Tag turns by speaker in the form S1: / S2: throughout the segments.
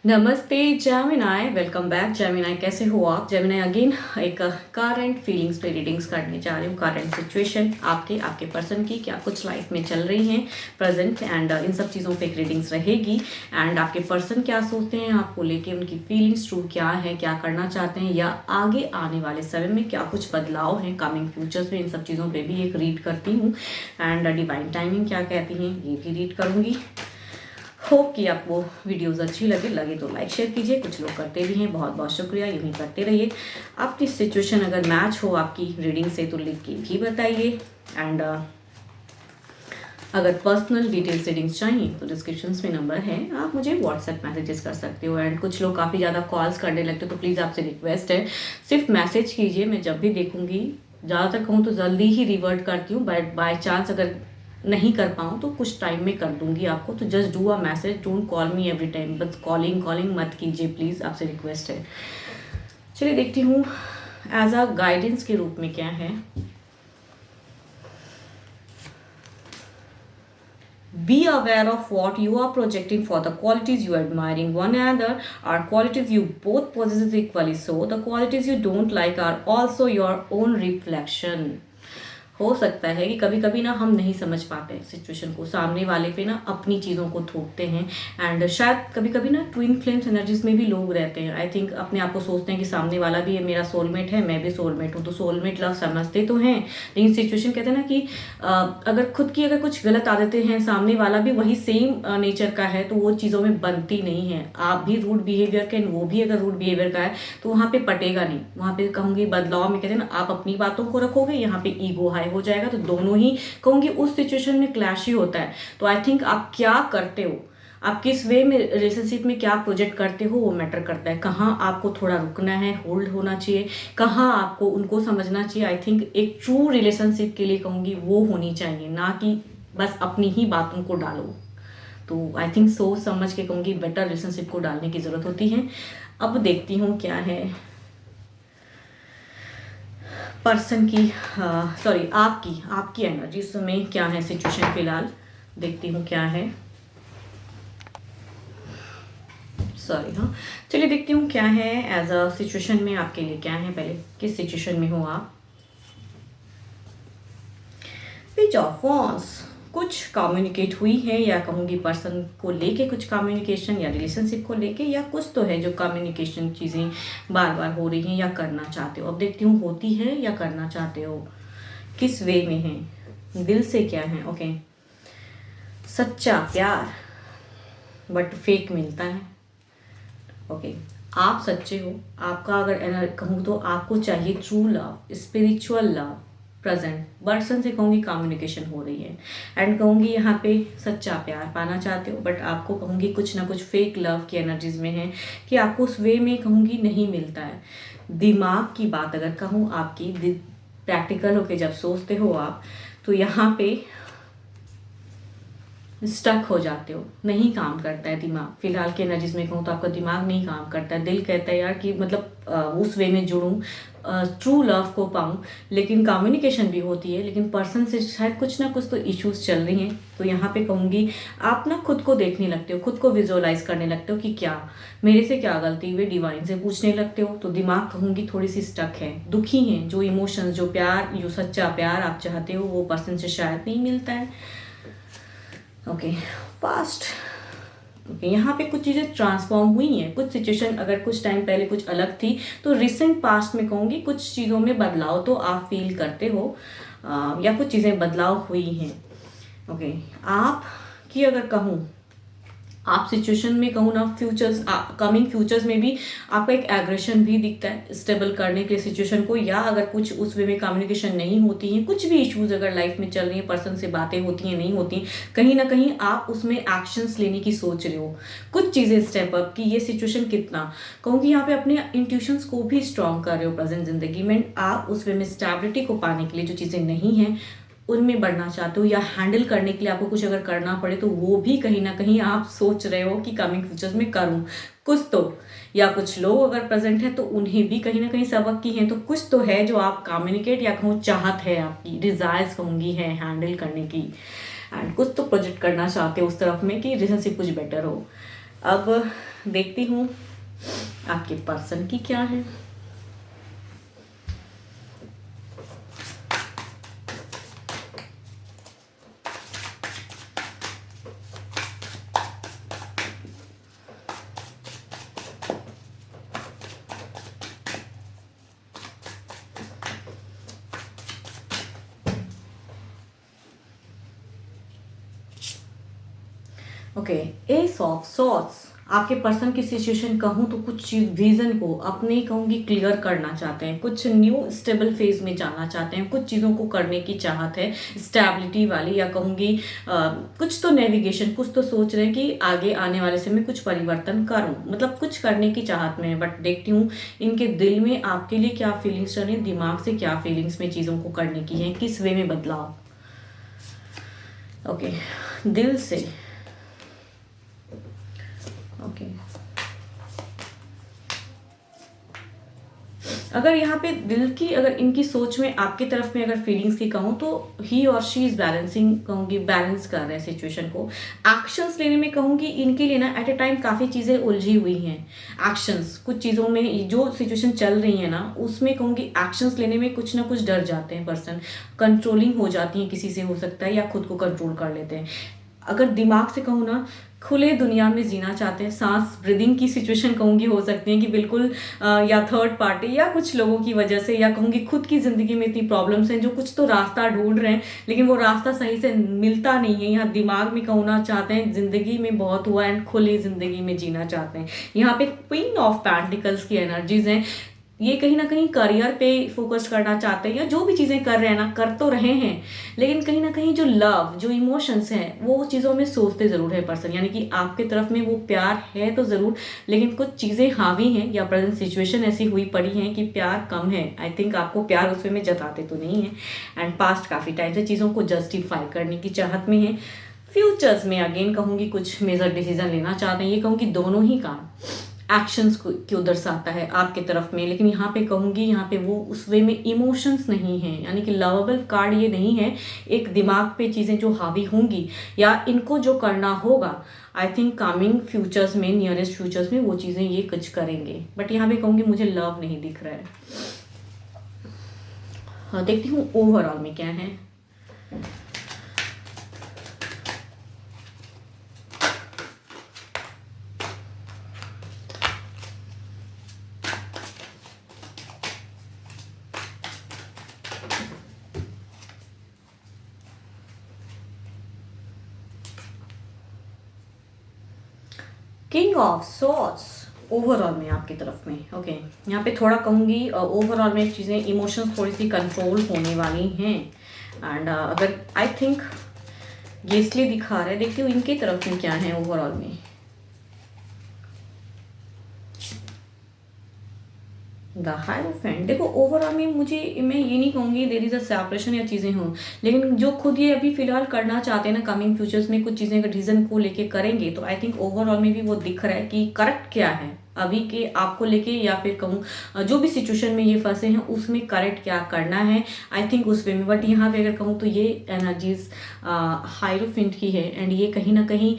S1: नमस्ते Gemini, welcome back Gemini. कैसे हो आप जेमिनाई? अगेन एक करंट फीलिंग्स पे रीडिंग्स करने जा रही हूँ। करंट सिचुएशन आपके पर्सन की क्या कुछ लाइफ में चल रही हैं प्रेजेंट, एंड इन सब चीज़ों पे एक रीडिंग्स रहेगी। एंड आपके पर्सन क्या सोचते हैं आपको लेके, उनकी फीलिंग्स ट्रू क्या है, क्या करना चाहते हैं, या आगे आने वाले समय में क्या कुछ बदलाव हैं कमिंग फ्यूचर्स में, इन सब चीज़ों पर भी एक रीड करती हूँ। एंड डिवाइन टाइमिंग क्या कहती हैं ये भी रीड करूँगी। होप कि आपको वीडियोस अच्छी लगे तो लाइक शेयर कीजिए। कुछ लोग करते भी हैं, बहुत बहुत शुक्रिया, यूँ ही करते रहिए। आपकी सिचुएशन अगर मैच हो आपकी रीडिंग से तो लिख के भी बताइए। एंड अगर पर्सनल डिटेल्स रीडिंग्स चाहिए तो डिस्क्रिप्शन में नंबर है, आप मुझे व्हाट्सएप मैसेजेस कर सकते हो। एंड कुछ लोग काफ़ी ज़्यादा कॉल्स करने लगते हो तो प्लीज़ आपसे रिक्वेस्ट है सिर्फ मैसेज कीजिए। मैं जब भी देखूँगी, ज़्यादातर कहूँ तो जल्दी ही रिवर्ट करती हूँ। बाय चांस अगर नहीं कर पाऊँ तो कुछ टाइम में कर दूंगी आपको। तो just do a message, don't call me every time, बस कॉलिंग मत कीजिए प्लीज़, आपसे रिक्वेस्ट है। चलिए देखती हूँ एज अ गाइडेंस के रूप में क्या है। Be aware of what you are projecting, for the qualities you are admiring one another are qualities you both possess equally, so the qualities you don't like are also your own reflection। हो सकता है कि कभी कभी ना हम नहीं समझ पाते सिचुएशन को, सामने वाले पे ना अपनी चीज़ों को थोपते हैं। एंड शायद कभी कभी ना ट्विन फ्लेम्स एनर्जीज में भी लोग रहते हैं। आई थिंक अपने आप को सोचते हैं कि सामने वाला भी मेरा सोलमेट है, मैं भी सोलमेट हूँ, तो सोलमेट लव समझते तो हैं। लेकिन सिचुएशन कहते हैं ना कि अगर खुद की अगर कुछ गलत आदतें हैं, सामने वाला भी वही सेम नेचर का है, तो वो चीज़ों में बनती नहीं है। आप भी रूड बिहेवियर के, वो भी अगर रूड बिहेवियर का है तो वहाँ पे पटेगा नहीं। वहाँ पे कहूँगी बदलाव में कहते हैं ना, आप अपनी बातों को रखोगे, यहाँ पे ईगो हाई हो जाएगा, तो दोनों ही कहूँगी उस सिचुएशन में क्लैश ही होता है। तो आई थिंक आप क्या करते हो, आप किस वे में रिलेशनशिप में क्या प्रोजेक्ट करते हो, वो मैटर करता है। कहाँ आपको थोड़ा रुकना है, होल्ड होना चाहिए, कहाँ आपको उनको समझना चाहिए। आई थिंक एक ट्रू रिलेशनशिप के लिए कहूँगी वो होनी चाहिए, ना कि बस अपनी ही बातों को डालो। तो आई थिंक सोच समझ के कहूँगी बेटर रिलेशनशिप को डालने की ज़रूरत होती है। अब देखती हूँ क्या है पर्सन की, सॉरी आपकी एनर्जी में क्या है सिचुएशन फिलहाल। देखती हूँ क्या है, सॉरी हाँ, चलिए देखती हूँ क्या है एज अ सिचुएशन में आपके लिए क्या है। पहले किस सिचुएशन में हो आप। पेज ऑफ वॉन्ड्स, कुछ कम्युनिकेट हुई है, या कहूँगी पर्सन को लेके कुछ कम्युनिकेशन, या रिलेशनशिप को लेके, या कुछ तो है जो कम्युनिकेशन चीज़ें बार बार हो रही हैं या करना चाहते हो। अब देखती हूँ होती है या करना चाहते हो, किस वे में है, दिल से क्या है। ओके, सच्चा प्यार बट फेक मिलता है। ओके, आप सच्चे हो, आपका अगर कहूँ तो आपको चाहिए true love, spiritual love present. Person से कहूँगी कम्युनिकेशन हो रही है, एंड कहूँगी यहाँ पे सच्चा प्यार पाना चाहते हो, बट आपको कहूँगी कुछ ना कुछ फेक लव की एनर्जीज में है कि आपको उस वे में कहूँगी नहीं मिलता है। दिमाग की बात अगर कहूँ आपकी, प्रैक्टिकल होके जब सोचते हो आप, तो यहाँ पे स्टक हो जाते हो, नहीं काम करता है दिमाग। फिलहाल के एनर्जीज में कहूँ तो आपका दिमाग नहीं काम करता है। दिल कहता है यार कि मतलब उस वे में जुड़ूँ, ट्रू लव को पाऊँ, लेकिन कम्युनिकेशन भी होती है, लेकिन पर्सन से शायद कुछ ना कुछ तो इश्यूज चल रही हैं। तो यहाँ पे कहूँगी आप ना खुद को देखने लगते हो, खुद को विजुअलाइज करने लगते हो कि क्या मेरे से क्या गलती हुई, डिवाइन से पूछने लगते हो। तो दिमाग कहूँगी थोड़ी सी स्टक है, दुखी हैं। जो इमोशंस, जो प्यार, जो सच्चा प्यार आप चाहते हो वो पर्सन से शायद नहीं मिलता है। Okay, past. ओके, यहाँ पे कुछ चीज़ें ट्रांसफॉर्म हुई हैं। कुछ सिचुएशन अगर कुछ टाइम पहले कुछ अलग थी, तो रिसेंट पास्ट में कहूँगी कुछ चीज़ों में बदलाव तो आप फील करते हो, या कुछ चीज़ें बदलाव हुई हैं। ओके, आप की अगर कहूँ, आप सिचुएशन में कहूँ ना, फ्यूचर्स कमिंग फ्यूचर्स में भी आपका एक एग्रेशन भी दिखता है स्टेबल करने के सिचुएशन को, या अगर कुछ उस वे में कम्युनिकेशन नहीं होती हैं, कुछ भी इश्यूज अगर लाइफ में चल रही हैं, पर्सन से बातें होती हैं नहीं होती, कहीं ना कहीं आप उसमें एक्शंस लेने की सोच रहे हो, कुछ चीज़ें स्टेप अप की। ये सिचुएशन कितना कहूँगी यहाँ पे अपने इंट्यूशंस को भी स्ट्रॉन्ग कर रहे हो प्रेजेंट जिंदगी में। आप उस वे में स्टेबिलिटी को पाने के लिए जो चीज़ें नहीं हैं उनमें बढ़ना चाहते हो, या हैंडल करने के लिए आपको कुछ अगर करना पड़े तो वो भी कहीं ना कहीं आप सोच रहे हो कि कमिंग फ्यूचर्स में करूँ कुछ तो। या कुछ लोग अगर प्रेजेंट है तो उन्हें भी कहीं ना कहीं सबक की है, तो कुछ तो है जो आप कम्युनिकेट, या कहूँ चाहत है आपकी, डिज़ायर्स कहूँगी है हैंडल करने की, एंड कुछ तो प्रोजेक्ट करना चाहते हो उस तरफ में कि रिलेशनशिप कुछ बेटर हो। अब देखती हूँ आपके पर्सन की क्या है। Okay, S of swords. आपके पर्सन की सिचुएशन कहूँ तो कुछ चीज विजन को अपने कहूँगी क्लियर करना चाहते हैं, कुछ न्यू स्टेबल फेज में जाना चाहते हैं, कुछ चीज़ों को करने की चाहत है स्टेबिलिटी वाली, या कहूँगी कुछ तो नेविगेशन, कुछ तो सोच रहे हैं कि आगे आने वाले समय कुछ परिवर्तन करूँ, मतलब कुछ करने की चाहत में है। बट देखती हूँ इनके दिल में आपके लिए क्या फीलिंग्स चल रही है, दिमाग से क्या फीलिंग्स में चीज़ों को करने की है, किस वे में बदलाव। ओके, दिल से। ओके, अगर यहाँ पे दिल की, अगर इनकी सोच में आपकी तरफ में अगर फीलिंग्स की कहूँ तो ही और शी इज बैलेंसिंग, कहूँगी बैलेंस कर रहे हैं सिचुएशन को। एक्शंस लेने में कहूँगी इनके लिए ना एट ए टाइम काफ़ी चीज़ें उलझी हुई हैं। एक्शंस, कुछ चीज़ों में जो सिचुएशन चल रही है ना उसमें कहूँगी एक्शंस लेने में कुछ ना कुछ डर जाते हैं पर्सन, कंट्रोलिंग हो जाती है किसी से, हो सकता है, या खुद को कंट्रोल कर लेते हैं। अगर दिमाग से कहूँ ना, खुले दुनिया में जीना चाहते हैं। सांस ब्रीदिंग की सिचुएशन कहूँगी हो सकती है कि बिल्कुल या थर्ड पार्टी या कुछ लोगों की वजह से, या कहूँगी खुद की ज़िंदगी में इतनी प्रॉब्लम्स हैं जो कुछ तो रास्ता ढूंढ रहे हैं लेकिन वो रास्ता सही से मिलता नहीं है। यहाँ दिमाग में कहना चाहते हैं ज़िंदगी में बहुत हुआ एंड खुली ज़िंदगी में जीना चाहते हैं। यहाँ पे क्वीन ऑफ पेंटिकल्स की एनर्जीज हैं। ये कहीं ना कहीं करियर पे फोकस करना चाहते हैं, या जो भी चीज़ें कर रहे हैं ना, कर तो रहे हैं, लेकिन कहीं ना कहीं जो लव, जो इमोशंस हैं वो चीज़ों में सोचते ज़रूर है पर्सन। यानी कि आपके तरफ में वो प्यार है तो ज़रूर, लेकिन कुछ चीज़ें हावी हैं या प्रेजेंट सिचुएशन ऐसी हुई पड़ी हैं कि प्यार कम है। आई थिंक आपको प्यार उस वे में जताते तो नहीं है, एंड पास्ट काफ़ी टाइम से चीज़ों को जस्टिफाई करने की चाहत में है। फ्यूचर्स में अगेन कहूँगी कुछ मेजर डिसीजन लेना चाहते हैं। ये कहूँगी दोनों ही काम एक्शंस को क्यों दर्शाता है आपके तरफ में, लेकिन यहाँ पे कहूँगी यहाँ पे वो उस वे में इमोशंस नहीं है, यानी कि लवेबल कार्ड ये नहीं है। एक दिमाग पे चीज़ें जो हावी होंगी या इनको जो करना होगा, आई थिंक कमिंग फ्यूचर्स में, नियरेस्ट फ्यूचर्स में वो चीज़ें ये कुछ करेंगे। बट यहाँ पे कहूँगी मुझे लव नहीं दिख रहा है। हाँ, देखती हूँ ओवरऑल में क्या है। किंग ऑफ सॉर्ड्स ओवरऑल में आपकी तरफ में। ओके, यहाँ पे थोड़ा कहूँगी ओवरऑल में चीज़ें, इमोशंस थोड़ी सी कंट्रोल होने वाली हैं। एंड अगर आई थिंक ये इसलिए दिखा रहा है, देखती हूँ इनकी तरफ में क्या है ओवरऑल में। द हायरोफेंट, देखो ओवरऑल में मुझे, मैं ये नहीं कहूँगी देयर इज अ सेपरेशन या चीज़ें हों, लेकिन जो खुद ये अभी फिलहाल करना चाहते हैं ना, कमिंग फ्यूचर्स में कुछ चीज़ें का डिसीजन को लेके करेंगे, तो आई थिंक ओवरऑल में भी वो दिख रहा है कि करेक्ट क्या है अभी के आपको लेके, या फिर कहूँ जो भी सिचुएशन में ये फंसे हैं उसमें करेक्ट क्या करना है, आई थिंक उस वे में। बट यहाँ पे अगर कहूँ तो ये एनर्जीज हायरोफेंट की है, एंड ये कहीं ना कहीं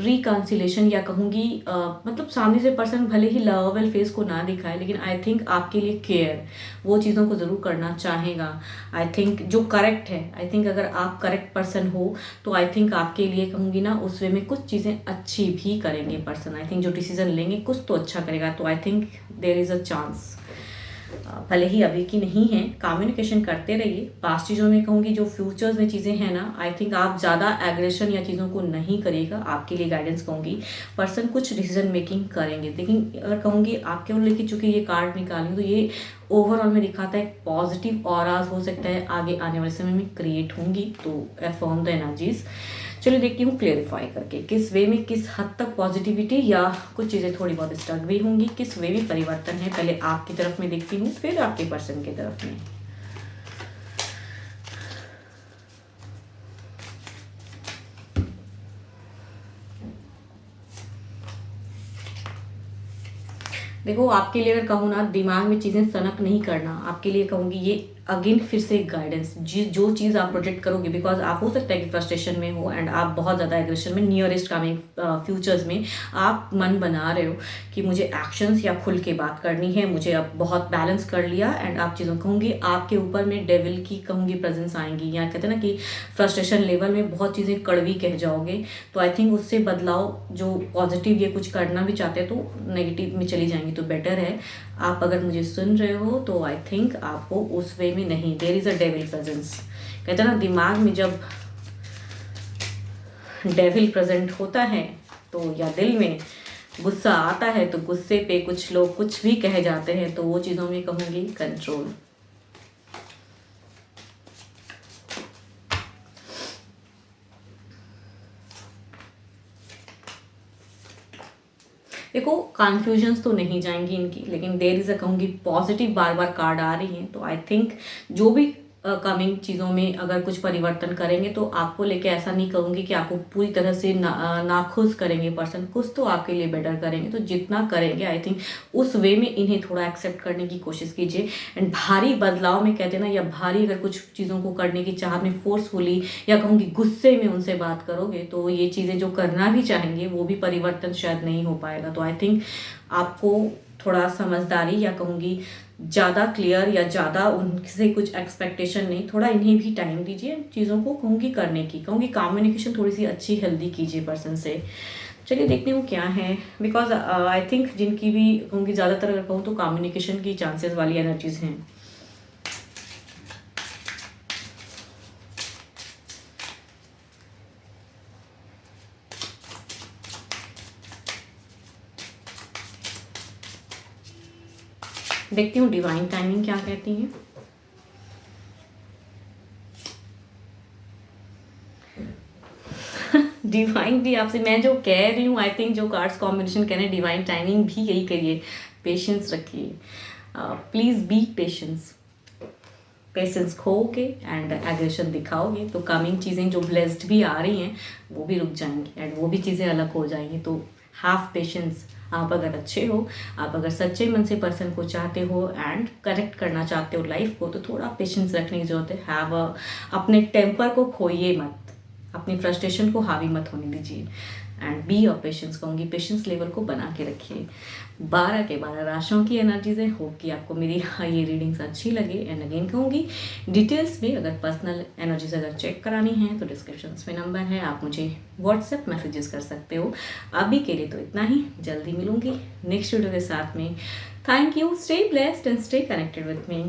S1: रिकन्सिलेशन, या कहूँगी मतलब सामने से पर्सन भले ही लवेबल फेस को ना दिखाए, लेकिन आई थिंक आपके लिए केयर वो चीज़ों को ज़रूर करना चाहेगा। आई थिंक जो करेक्ट है, आई थिंक अगर आप करेक्ट पर्सन हो तो आई थिंक आपके लिए कहूँगी ना उस वे में कुछ चीज़ें अच्छी भी करेंगे पर्सन। आई थिंक जो डिसीजन लेंगे कुछ तो अच्छा करेगा, तो I think there is a chance. भले ही अभी की नहीं है, कम्युनिकेशन करते रहिए। पास्ट चीज़ों में कहूँगी जो फ्यूचर्स में चीज़ें हैं ना, आई थिंक आप ज़्यादा एग्रेशन या चीज़ों को नहीं करिएगा। आपके लिए गाइडेंस कहूँगी, पर्सन कुछ डिसीजन मेकिंग करेंगे, लेकिन अगर कहूँगी आपके और लेके चूँकि ये कार्ड निकाली तो ये ओवरऑल में दिखाता है पॉजिटिव ऑराज हो सकता है आगे आने वाले समय में क्रिएट होंगी, तो अफर्म द एनर्जीज। चलिए देखती हूँ क्लियरिफाई करके किस वे में, किस हद तक पॉजिटिविटी, या कुछ चीज़ें थोड़ी बहुत स्टक भी होंगी, किस वे में परिवर्तन है। पहले आपकी तरफ में देखती हूँ, फिर आपके पर्सन की तरफ में। देखो आपके लिए अगर कहूँ ना, दिमाग में चीज़ें सनक नहीं करना, आपके लिए कहूँगी ये अगेन फिर से एक गाइडेंस, जो चीज़ आप प्रोजेक्ट करोगे, बिकॉज आप हो सकता है कि फ्रस्ट्रेशन में हो एंड आप बहुत ज़्यादा एग्रेशन में नियरेस्ट कमिंग फ्यूचर्स में आप मन बना रहे हो कि मुझे एक्शंस या खुल के बात करनी है, मुझे अब बहुत बैलेंस कर लिया, एंड आप चीज़ों कहूँगी आपके ऊपर में डेविल की कहूँगी प्रेजेंस आएंगी, या कहते हैं ना कि फ्रस्ट्रेशन लेवल में बहुत चीज़ें कड़वी कह जाओगे, तो आई थिंक उससे बदलाव, जो पॉजिटिव ये कुछ करना भी चाहते हैं तो नेगेटिव में चली जाएंगी, तो बेटर है आप अगर मुझे सुन रहे हो तो आई थिंक आपको उस वे में नहीं, there is a devil presence. कहते हैं ना दिमाग में जब डेविल प्रेजेंट होता है तो, या दिल में गुस्सा आता है तो गुस्से पे कुछ लोग कुछ भी कह जाते हैं, तो वो चीज़ों में कहूँगी कंट्रोल। देखो कन्फ्यूजन्स तो नहीं जाएंगी इनकी, लेकिन देर इज़ अ कहूँगी पॉजिटिव बार बार कार्ड आ रही हैं, तो आई थिंक जो भी कमिंग चीज़ों में अगर कुछ परिवर्तन करेंगे तो आपको लेके ऐसा नहीं कहूँगी कि आपको पूरी तरह से नाखुश करेंगे पर्सन, कुछ तो आपके लिए बेटर करेंगे, तो जितना करेंगे आई थिंक उस वे में इन्हें थोड़ा एक्सेप्ट करने की कोशिश कीजिए। एंड भारी बदलाव में कहते हैं ना, या भारी अगर कुछ चीज़ों को करने की चाहत में फोर्सफुली या कहूँगी गुस्से में उनसे बात करोगे तो ये चीज़ें जो करना भी चाहेंगे वो भी परिवर्तन शायद नहीं हो पाएगा। तो आई थिंक आपको थोड़ा समझदारी या कहूँगी ज़्यादा क्लियर या ज़्यादा उनसे कुछ एक्सपेक्टेशन नहीं, थोड़ा इन्हें भी टाइम दीजिए चीज़ों को कहूँगी करने की, कहूँगी कम्युनिकेशन थोड़ी सी अच्छी हेल्दी कीजिए पर्सन से। चलिए देखने को क्या है, बिकॉज आई थिंक जिनकी भी कहूँगी ज़्यादातर अगर कहूँ तो कम्युनिकेशन की चांसेस वाली एनर्जीज हैं। देखती हूँ डिवाइन टाइमिंग क्या कहती है। डिवाइन भी आपसे मैं जो कह रही हूँ, आई थिंक जो कार्ड्स कॉम्बिनेशन कह रहे हैं डिवाइन टाइमिंग भी यही करिए, पेशेंस रखिए, प्लीज़ बी पेशेंस खोगे एंड एग्रेशन दिखाओगे तो कमिंग चीज़ें जो ब्लेस्ड भी आ रही हैं वो भी रुक जाएंगी एंड वो भी चीज़ें अलग हो जाएंगी। तो हैव पेशेंस। आप अगर अच्छे हो, आप अगर सच्चे मन से पर्सन को चाहते हो एंड करेक्ट करना चाहते हो लाइफ को, तो थोड़ा पेशेंस रखने की जरूरत है। अपने टेम्पर को खोइए मत, अपनी फ्रस्ट्रेशन को हावी मत होने दीजिए एंड बी ऑफ पेशेंस कहूँगी, पेशेंस लेवल को बना के रखिए। 12 के 12 राशियों की एनर्जीज है। होप कि आपको मेरी ये रीडिंग्स अच्छी लगे एंड अगेन कहूँगी डिटेल्स में अगर पर्सनल एनर्जीज अगर चेक करानी है तो डिस्क्रिप्शन में नंबर है, आप मुझे व्हाट्सएप मैसेजेस कर सकते हो। अभी के लिए तो इतना ही, जल्दी मिलूंगी नेक्स्ट वीडियो के साथ में। Thank you, stay blessed and stay connected with me.